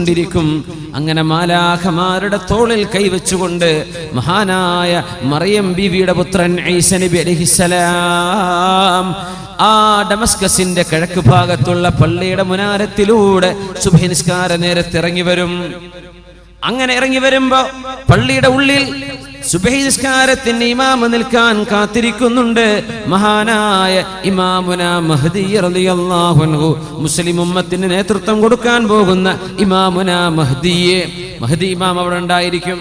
ിരിക്കും. അങ്ങനെ മാലാഖമാരുടെ തോളിൽ കൈവച്ചുകൊണ്ട് മഹാനായ മറിയം ബീവിയുടെ പുത്രൻ ഈസ നബി അലൈഹിസ്സലാം ആ ഡമസ്കസിന്റെ കിഴക്ക് ഭാഗത്തുള്ള പള്ളിയുടെ മുനാരത്തിലൂടെ സുബ്ഹി നിസ്കാര നേരത്ത് ഇറങ്ങി വരും. അങ്ങനെ ഇറങ്ങി വരുമ്പോ പള്ളിയുടെ ഉള്ളിൽ സുബ്ഹി നിസ്കാരത്തിന് ഇമാമ നിൽക്കാൻ കാത്തിരിക്കുന്നുണ്ട് മഹാനായ ഇമാമുന മഹ്ദി റളിയല്ലാഹു അൻഹു. മുസ്ലിം ഉമ്മത്തിന് നേതൃത്വം കൊടുക്കാൻ പോകുന്ന ഇമാമുന മഹ്ദിയെ. മഹ്ദി ഇമാം അവിടെ ഉണ്ടായിരിക്കും.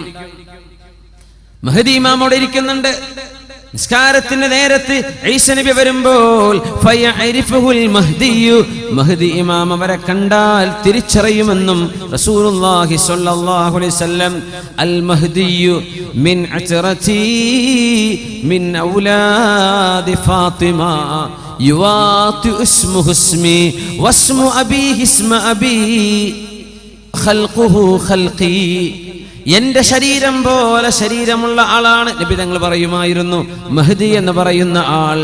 മഹ്ദി ഇമാം അവിടെ ഇരിക്കുന്നുണ്ട്. നിസ്കാരത്തിന്റെ നേരത്ത് ഈസ നബി വരുമ്പോൾ ഫയഅരിഫുൽ മഹ്ദിയു, മഹ്ദി ഇമാം അവരെ കണ്ടാൽ തിരിച്ചറിയുമെന്നും റസൂലുള്ളാഹി സ്വല്ലല്ലാഹു അലൈഹി വസല്ലം അൽ മഹ്ദിയു മിൻ അജ്റതി മിൻ ഔലാദി ഫാത്തിമ യുവാതി ഇസ്മുഹു ഇസ്മി വസ്മു അബീഹി ഇസ്മ അബീ ഖൽഖുഹു ഖൽഖി. എന്റെ ശരീരം പോലെ ശരീരമുള്ള ആളാണ്. നബി തങ്ങൾ പറയുമായിരുന്നു, മഹ്ദി എന്ന് പറയുന്ന ആൾ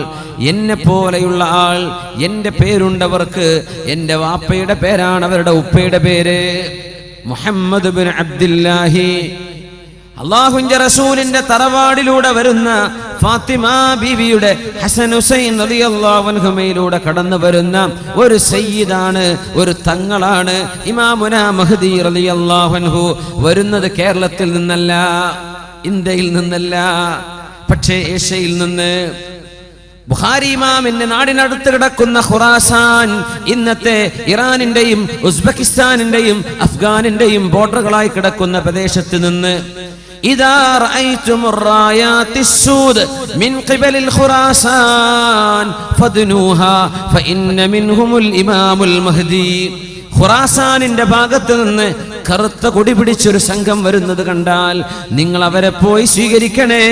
എന്നെ പോലെയുള്ള ആൾ. എന്റെ പേരുണ്ടവർക്ക് എന്റെ വാപ്പയുടെ പേരാണ് അവരുടെ ഉപ്പയുടെ പേര്. മുഹമ്മദ് ബിൻ അബ്ദുല്ലാഹി. അല്ലാഹുവിന്റെ റസൂലിന്റെ തറവാടിലൂടെ വരുന്ന ഫാത്തിമ ബീവിയുടെ ഹസൻ ഹുസൈൻ റളിയല്ലാഹു അൻഹുമയിലൂടെ കടന്നു വരുന്ന ഒരു സയ്യിദാണ്, ഒരു തങ്ങളാണ് ഇമാമുന മഹ്ദി റളിയല്ലാഹു അൻഹു. വരുന്നത് കേരളത്തിൽ നിന്നല്ല, ഇന്ത്യയിൽ നിന്നല്ല, പക്ഷേ ഏഷ്യയിൽ നിന്ന്. ബുഖാരി ഇമാമിന്റെ നാടിനടുത്ത് കിടക്കുന്ന ഖുറാസാൻ, ഇന്നത്തെ ഇറാനിന്റെയും ഉസ്ബെക്കിസ്ഥാനിന്റെയും അഫ്ഗാനിന്റെയും ബോർഡറുകളായി കിടക്കുന്ന പ്രദേശത്ത് നിന്ന് إذا رأيتم الرايات السود من قبل الخراسان فادنوها فإن منهم الإمام المهدي. ഖുറാസാനിന്റെ ഭാഗത്ത് നിന്ന് കറുത്ത കൊടി പിടിച്ചൊരു സംഘം വരുന്നത് കണ്ടാൽ നിങ്ങൾ അവരെ പോയി സ്വീകരിക്കണേ.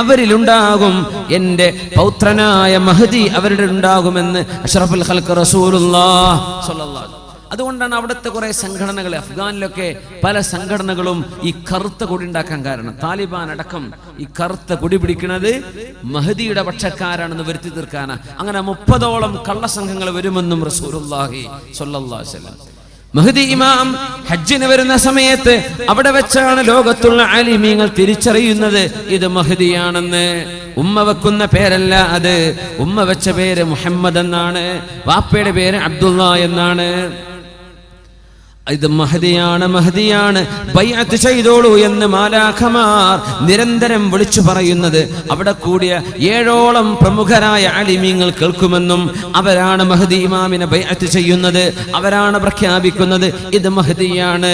അവരിലുണ്ടാകും എന്റെ പൗത്രനായ മഹ്ദി, അവരുടെ ഉണ്ടാകുമെന്ന് അഷ്റഫുൽ ഖൽഖ് റസൂലുള്ളാഹി സ്വല്ലല്ലാഹു അലൈഹി. അതുകൊണ്ടാണ് അവിടുത്തെ കുറെ സംഘടനകൾ, അഫ്ഗാനിലൊക്കെ പല സംഘടനകളും ഈ കറുത്ത കൊടി ഉണ്ടാക്കാൻ കാരണം. താലിബാൻ അടക്കം ഈ കറുത്ത കൊടി പിടിക്കുന്നത് മഹ്ദിയുടെ പക്ഷക്കാരാണെന്ന് വരുത്തി തീർക്കാനാ. അങ്ങനെ 30ഓളം കള്ളസംഘങ്ങൾ വരുമെന്നും റസൂലുള്ളാഹി സ്വല്ലല്ലാഹു അലൈഹി വസല്ലം. മഹ്ദി ഇമാം ഹജ്ജിന് വരുന്ന സമയത്ത് അവിടെ വെച്ചാണ് ലോകത്തുള്ള ആലിമീങ്ങൾ തിരിച്ചറിയുന്നത് ഇത് മഹ്ദിയാണെന്ന്. ഉമ്മ വെക്കുന്ന പേരല്ല അത്. ഉമ്മ വെച്ച പേര് മുഹമ്മദ് എന്നാണ്, വാപ്പയുടെ പേര് അബ്ദുള്ള എന്നാണ്. ഇത് മഹ്ദിയാണ്, മഹ്ദിയാണ്, ബൈഅത്ത് ചെയ്തോളൂ എന്ന് മാലാഖമാർ നിരന്തരം വിളിച്ചു പറയുന്നത് അവിടെ കൂടിയ 7ഓളം പ്രമുഖരായ ആലിമീങ്ങൾ കേൾക്കുമെന്നും അവരാണ് മഹ്ദി ഇമാമിനെ ബൈഅത്ത് ചെയ്യുന്നത്. അവരാണ് പ്രഖ്യാപിക്കുന്നത് ഇത് മഹ്ദിയാണ്.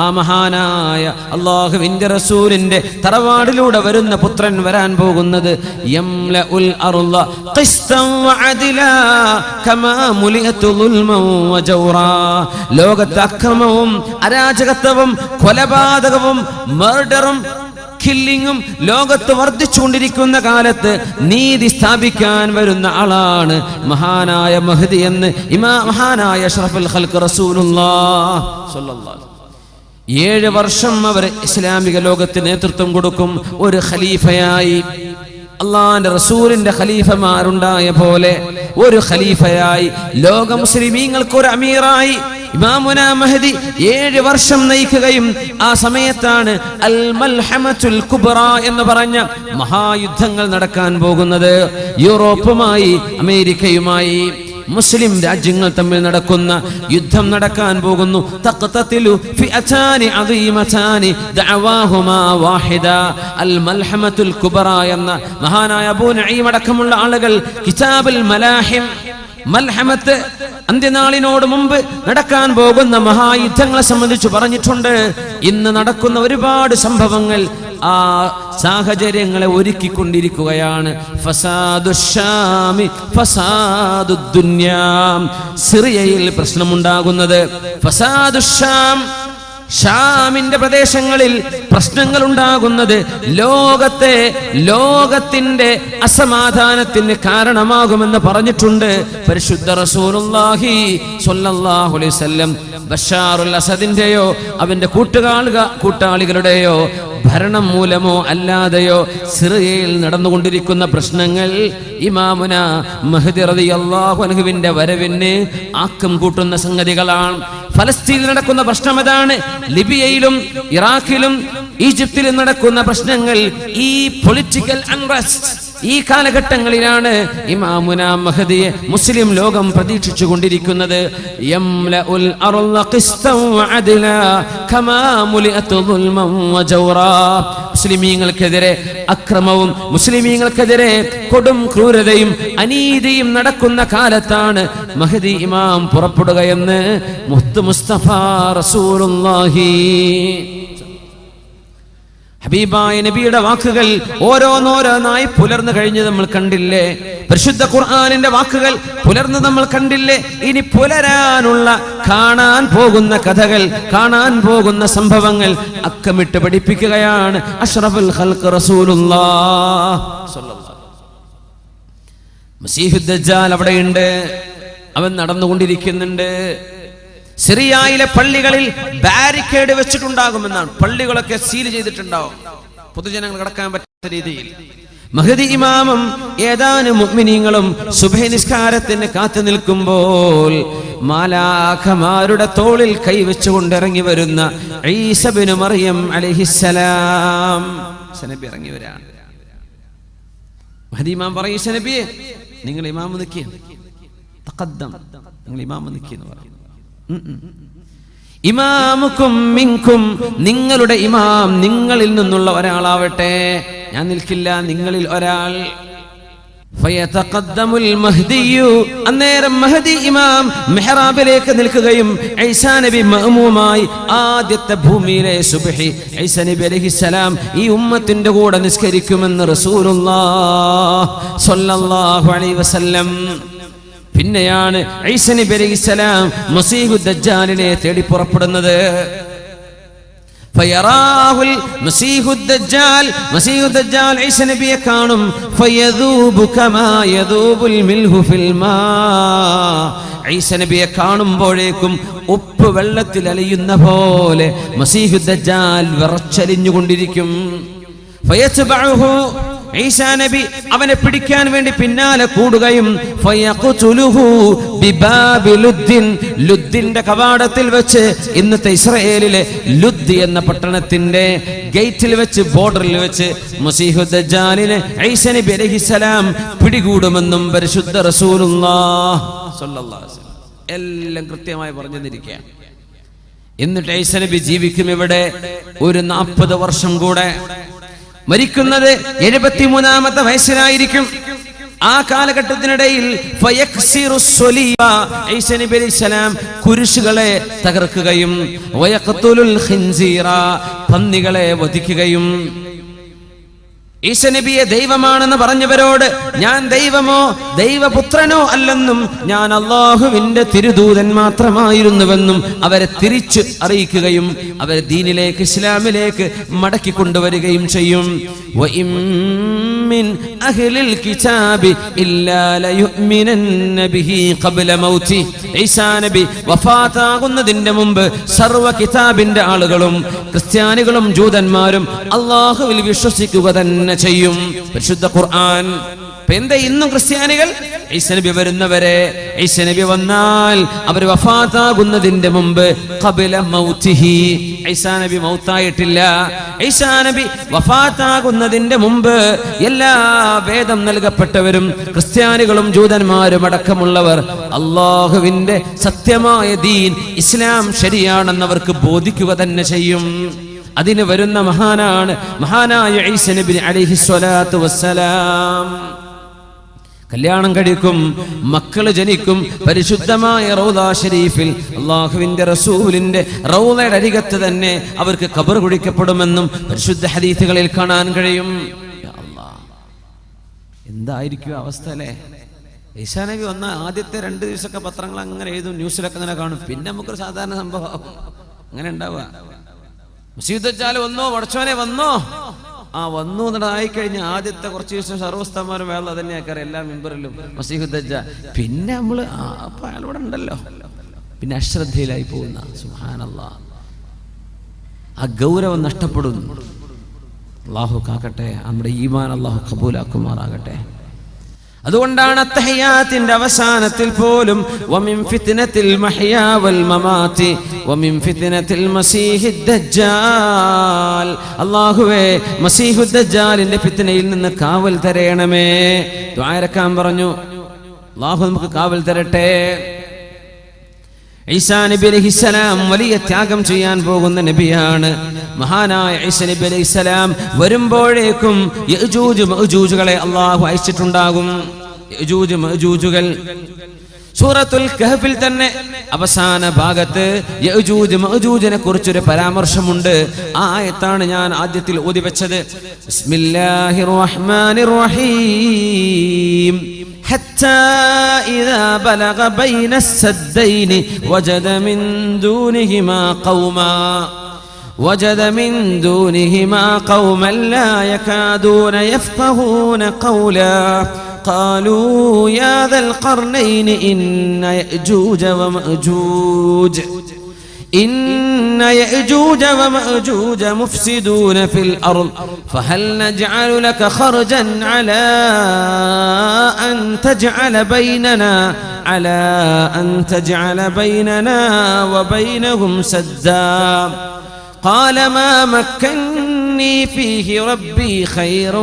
ആ മഹാനായ അല്ലാഹുവിന്റെ റസൂലിന്റെ തറവാടിലൂടെ വരുന്ന പുത്രൻ വരാൻ പോകുന്നത് യംലഉൽ അർള ഖിസ്തൻ വഅദിലാ കമാ മുലിഅതു ദുൽമൻ വജൗറാ. ലോകത്തെ അക്രമവും അരാജകത്വവും കൊലപാതകവും മർഡറും കില്ലിങ്ങും ലോകത്ത് വർദ്ധിച്ചുകൊണ്ടിരിക്കുന്ന കാലത്ത് നീതി സ്ഥാപിക്കാൻ വരുന്ന ആളാണ് മഹാനായ മഹ്ദി എന്ന് മഹാനായ അഷ്റഫുൽ ഖൽഖ് റസൂലുള്ളാഹി സ്വല്ലല്ലാഹു അലൈഹി. 7 വർഷം അവർ ഇസ്ലാമിക ലോകത്ത് നേതൃത്വം കൊടുക്കും. ഒരു ഖലീഫയായി, അള്ളാന്റെ റസൂലിന്റെ ഖലീഫമാരുണ്ടായ പോലെ ഒരു ഖലീഫയായി, ലോക മുസ്ലിമീങ്ങൾക്ക് ഒരു അമീറായി ഇമാമുന മഹ്ദി 7 വർഷം നയിക്കുകയും ആ സമയത്താണ് അൽ മൽഹമത്തുൽ കുബ്ര എന്ന് പറഞ്ഞ മഹായുദ്ധങ്ങൾ നടക്കാൻ പോകുന്നത്. യൂറോപ്പുമായി അമേരിക്കയുമായി മുസ്ലിം രാജ്യങ്ങൾ തമ്മിൽ നടക്കുന്ന യുദ്ധം നടക്കാൻ പോകുന്നു. തഖ്തതിലു ഫിഅതാനി അദീമതാനി ദഅവാഹുമാ വാഹിദ. അൽ മൽഹമത്തുൽ കുബ്ര എന്ന മഹാനായ അബൂ നഈം അടക്കമുള്ള ആളുകൾ കിതാബുൽ മലാഹിം, മൽഹമത്ത് അന്ത്യനാളിനോട് മുമ്പ് നടക്കാൻ പോകുന്ന മഹായുദ്ധങ്ങളെ സംബന്ധിച്ച് പറഞ്ഞിട്ടുണ്ട്. ഇന്ന് നടക്കുന്ന ഒരുപാട് സംഭവങ്ങൾ ആ സാഹചര്യങ്ങളെ ഒരുക്കിക്കൊണ്ടിരിക്കുകയാണ്. ഫസാദുശ്ശാമി ഫസാദുദ്ദുന്യാ. സിറിയയിൽ പ്രശ്നമുണ്ടാകുന്നത് ഫസാദുശ്ശാം, ഷാമിന്റെ പ്രദേശങ്ങളിൽ പ്രശ്നങ്ങൾ ഉണ്ടാകുന്നത് ലോകത്തിന്റെ അസമാധാനത്തിന് കാരണമാകുമെന്ന് പറഞ്ഞിട്ടുണ്ട് പരിശുദ്ധ റസൂലുള്ളാഹി സ്വല്ലല്ലാഹു അലൈഹി വസല്ലം. ബഷാറുൽ അസദിന്റെയോ അവന്റെ കൂട്ടാളികളുടെയോ ഭരണം മൂലമോ അല്ലാതെയോ സിറിയയിൽ നടന്നുകൊണ്ടിരിക്കുന്ന പ്രശ്നങ്ങൾ ഇമാമുന മഹ്ദി റളിയല്ലാഹു അൻഹുവിന്റെ വരവിന് ആക്കം കൂട്ടുന്ന സംഗതികളാണ്. ഫലസ്തീനിൽ നടക്കുന്ന പ്രശ്നം അതാണ്. ലിബിയയിലും ഇറാഖിലും ഈജിപ്തിലും നടക്കുന്ന പ്രശ്നങ്ങൾ, ഈ പൊളിറ്റിക്കൽ അൺറസ്റ്റ്, ഈ കാലഘട്ടങ്ങളിലാണ് ഇമാമുന മഹദിയെ മുസ്ലിം ലോകം പ്രതീക്ഷിച്ചു കൊണ്ടിരിക്കുന്നത്. യംലഉൽ അർള ഖിസ്തൻ വഅദ്ല കമാ മുലിഅത് ദുൽമൻ വജൗറാ. മുസ്ലിമീങ്ങൾക്കെതിരെ അക്രമവും മുസ്ലിമീങ്ങൾക്കെതിരെ കൊടും ക്രൂരതയും അനീതിയും നടക്കുന്ന കാലത്താണ് മഹദി ഇമാം പുറപ്പെടുകയെന്ന് മുഹമ്മദ് മുസ്തഫ റസൂലുള്ളാഹി. ഹബീബായ നബിയുടെ വാക്കുകൾ ഓരോന്നോരോന്നായി പുലർന്നു കഴിഞ്ഞ് നമ്മൾ കണ്ടില്ലേ? പരിശുദ്ധ ഖുർആനിന്റെ വാക്കുകൾ പുലർന്ന് നമ്മൾ കണ്ടില്ലേ? ഇനി പുലരാനുള്ള, കാണാൻ പോകുന്ന കഥകൾ, കാണാൻ പോകുന്ന സംഭവങ്ങൾ അക്കമിട്ട് പഠിപ്പിക്കുകയാണ് അഷ്റഫുൽ ഖൽഖ് റസൂലുള്ളാഹ് സ്വല്ലല്ലാഹു അലൈഹി വസല്ലം. മസീഹുദ് ദജ്ജാൽ അവിടെയുണ്ട്, അവൻ നടന്നുകൊണ്ടിരിക്കുന്നുണ്ട്. സിറിയയിലെ പള്ളികളിൽ ബാരിക്കേഡ് വെച്ചിട്ടുണ്ടാകുമെന്നാണ്. പള്ളികളൊക്കെ സീൽ ചെയ്തിട്ടുണ്ടാവും, പൊതുജനങ്ങൾ കടക്കാൻ പറ്റാത്ത രീതിയിൽ. മഹദി ഇമാമും ഏതാനും മുഅ്മിനീങ്ങളും സുബ്ഹി നിസ്കാരത്തിന് കാത്തു നിൽക്കുമ്പോൾ മാലാഖമാരുടെ തോളിൽ കൈവച്ചുകൊണ്ട് ഇറങ്ങി വരുന്ന ഈസ ഇബ്നു മറിയം അലൈഹിസ്സലാം നബി ഇറങ്ങി വരാണ്. മഹദി ഇമാം പറയും, ഈസ നബിയെ നിങ്ങൾ ഇമാം നിൽക്കുക, തഖദ്ദം, നിങ്ങൾ ഇമാം നിൽക്കുക എന്ന് പറയും. ഇമാമുക്കും മിൻകും, നിങ്ങളുടെ ഇമാം നിങ്ങളിൽ നിന്നുള്ള ഒരാളാവട്ടെ, ഞാൻ നിൽക്കില്ല, നിങ്ങളിൽ ഒരാൾ. ഫയതഖദ്ദമുൽ മഹ്ദിയു, അന്നേരം മഹദി ഇമാം മിഹ്റാബിലേക്ക് നിൽക്കുകയും ഈസാ നബി മഅ്മൂമായി ആദ്യത്തെ ഭൂമിയിലെ സുബ്ഹി ഈസാ നബി അലൈഹിസ്സലാം ഈ ഉമ്മത്തിന്റെ കൂടെ നിസ്കരിക്കുമെന്ന് റസൂലുള്ളാഹ് സ്വല്ലല്ലാഹു അലൈഹി വസല്ലം. പിന്നെയാണ് ഈസാ നബി അലൈഹിസ്സലാം മസീഹുദ് ദജ്ജാലിനെ തേടി പുറപ്പെടുന്നത്. ഫയറാഹുൽ മസീഹുദ് ദജ്ജാൽ, മസീഹുദ് ദജ്ജാൽ ഈസാ നബിയെ കാണും. ഫയദൂബു കമാ യദൂബുൽ മിൽഹു ഫിൽ മാ, ഈസാ നബിയെ കാണുമ്പോഴേക്കും ഉപ്പ് വെള്ളത്തിൽ അലിയുന്ന പോലെ മസീഹുദ് ദജ്ജാൽ വിറച്ചലിഞ്ഞുകൊണ്ടിരിക്കും. ഫയത്ബഉഹു, ഈസാ നബി അവനെ പിടിക്കാൻ വേണ്ടി പിന്നാലെ കൂടുകയും ഫയഖ്തുലുഹു ബിബാബി ലുദ്ദിൻ, ലുദ്ദിന്റെ കവാടത്തിൽ വെച്ച്, ഇന്നത്തെ ഇസ്രായേലിലെ ലുദ് എന്ന പട്ടണത്തിന്റെ ഗേറ്റിൽ വെച്ച്, ബോർഡറിൽ വെച്ച് മസീഹുദ് ദജ്ജാലിനെ ഈസാ നബി അലൈഹിസ്സലാം പിടികൂടുമെന്നും പരിശുദ്ധ റസൂലുള്ളാഹ് സ്വല്ലല്ലാഹു അലൈഹി വസല്ലം എല്ലാം കൃത്യമായി പറഞ്ഞു തന്നിരിക്കുകയാണ്. എന്നിട്ട് ഈസാ നബി ജീവിക്കും ഇവിടെ ഒരു 40 വർഷം കൂടെ. മരിക്കുന്നത് 73-ാമത്തെ വയസ്സിലായിരിക്കും. ആ കാലഘട്ടത്തിനിടയിൽ ഈസാ നബി അലൈഹിസ്സലാം കുരിശുകളെ തകർക്കുകയും വയഖ്തുലുൽ ഖിൻസീറ, പന്നികളെ വധിക്കുകയും. ഈസാ നബിയെ ദൈവമാണെന്ന് പറഞ്ഞവരോട് ഞാൻ ദൈവമോ ദൈവപുത്രനോ അല്ലെന്നും ഞാൻ അല്ലാഹുവിന്റെ തിരുദൂതൻ മാത്രമായിരുന്നുവെന്നും അവരെ തിരിച്ച് അറിയിക്കുകയും അവരെ ദീനിലേക്ക്, ഇസ്ലാമിലേക്ക് മടക്കി കൊണ്ടുവരികയും ചെയ്യും. വഇമ്മിൻ അഹ്ലിൽ കിതാബി ഇല്ലാ ലയുഅ്മിനന്ന ബിഹി ഖബ്ല മൗതി, ഈസാ നബി വഫാത്താകുന്നതിന്റെ മുമ്പ് സർവ്വ കിതാബിന്റെ ആളുകളും ക്രിസ്ത്യാനികളും ജൂതന്മാരും അല്ലാഹുവിൽ വിശ്വസിക്കുക തന്നെ ചെയ്യും. പരിശുദ്ധ ഖുർആൻ. എന്താ ഇന്നും ക്രിസ്ത്യാനികൾ ഈസാ നബി വരുന്നവരെ, ഈസാ നബി വന്നാൽ അവർ വഫാത്താകുന്നതിന്റെ മുമ്പ് ഖബ്ല മൗതിഹി, ഈസാ നബി മൗത്തായിട്ടില്ല. ഈസാ നബി വഫാത്താകുന്നതിന്റെ മുമ്പ് എല്ലാ വേദം നൽകപ്പെട്ടവരും ക്രിസ്ത്യാനികളും ജൂതന്മാരും അടക്കമുള്ളവർ അല്ലാഹുവിന്റെ സത്യമായ ദീൻ ഇസ്ലാം ശരിയാണെന്നവർക്ക് ബോധിക്കുക തന്നെ ചെയ്യും. അതിന് വരുന്ന മഹാനാണ് മഹാനായ ഈസാ നബി അലൈഹിസ്സലാത്തു വസ്സലാം. കല്യാണം കഴിക്കും, മക്കള് ജനിക്കും. പരിശുദ്ധമായ റൗദാ ഷരീഫിൽ അല്ലാഹുവിന്റെ റസൂലിന്റെ റൗദയുടെ അരികത്ത് തന്നെ അവർക്ക് ഖബർ കുഴിക്കപ്പെടുമെന്നും പരിശുദ്ധ ഹദീസുകളിൽ കാണാൻ കഴിയും. യാ അല്ലാഹ്, എന്തായിരിക്കും അവസ്ഥ അല്ലേ? ഈസാ നബി വന്ന ആദ്യത്തെ 2 ദിവസമൊക്കെ പത്രങ്ങൾ അങ്ങനെ എഴുതും, ന്യൂസിലൊക്കെ അങ്ങനെ കാണും. പിന്നെ നമുക്കൊരു സാധാരണ സംഭവം അങ്ങനെ ഉണ്ടാവുക. മസീഹുദ് ദജ്ജാൽ വന്നോ, പടച്ചോനെ വന്നോ, വന്നു എന്നതായിക്കഴിഞ്ഞ ആദ്യത്തെ കുറച്ച് ദിവസം സർവ്വസ്ഥമാരും വേള തന്നെയാക്കാറ് എല്ലാ മെമ്പറിലും മസീഹുദ് ദജ്ജാൽ. പിന്നെ നമ്മള് അപ്പൊ അയാൾ ഇവിടെ ഉണ്ടല്ലോ, പിന്നെ അശ്രദ്ധയിലായി പോകുന്ന. സുബ്ഹാനല്ലാഹ്, ആ ഗൗരവം നഷ്ടപ്പെടുന്നു. അല്ലാഹു കാക്കട്ടെ, നമ്മുടെ ഈമാൻ അല്ലാഹു ഖബൂലാക്കുമാറാകട്ടെ. അതുകൊണ്ടാണ് അത്തഹിയാത്തിന്റെ അവസാനത്തിൽ പോലും വമിൻ ഫിത്നത്തിൽ മഹ്യാ വൽ മമാതി വമിൻ ഫിത്നത്തിൽ മസീഹിദ് ദജ്ജാൽ, അല്ലാഹുവേ മസീഹുദ് ദജ്ജാലിന്റെ ഫിത്നയിൽ നിന്ന് കാവൽ തരയണമേ. ദുആ ഇറക്കാൻ പറഞ്ഞു. അല്ലാഹു നമുക്ക് കാവൽ തരട്ടെ. ഈസാ നബി അലൈഹിസ്സലാം വലിയ ത്യാഗം ചെയ്യാൻ പോകുന്ന നബിയാണ്. മഹാനായ ഈസാ നബി അലൈഹിസ്സലാം വരുമ്പോഴേക്കും യഅജൂജ് മഅജൂജുകളെ അല്ലാഹു അയച്ചിട്ടുണ്ടാകും. യഅജൂജ് മഅജൂജുകൾ സൂറത്തുൽ കഹ്ഫിൽ തന്നെ അവസാന ഭാഗത്ത് യഅജൂജ് മഅജൂജിനെ കുറിച്ചൊരു പരാമർശമുണ്ട്. ആ ആയത്താണ് ഞാൻ ആദ്യത്തിൽ ഓതി വെച്ചത്. ബിസ്മില്ലാഹിർ റഹ്മാനിർ റഹീം. حتى إذا بلغ بين السدين وجد من دونهما قوما لا يكادون يفقهون قولا قالوا يا ذا القرنين إن يأجوج ومأجوج مفسدون في الأرض فهل نجعل لك خرجا على أن تجعل بيننا وبينهم سدا قال ما مكني فيه ربي خير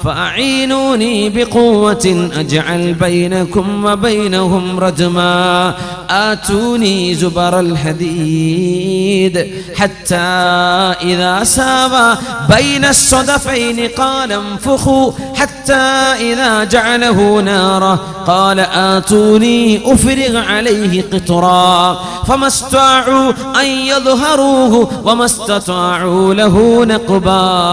فأعينوني بقوة أجعل بينكم وبينهم ردما آتوني زبر الحديد حتى إذا ساوى بين الصدفين قال انفخوا حتى إذا جعله نارا قال آتوني أفرغ عليه قطرا فما استطاعوا أن يظهروه وما استطاعوا له نقبا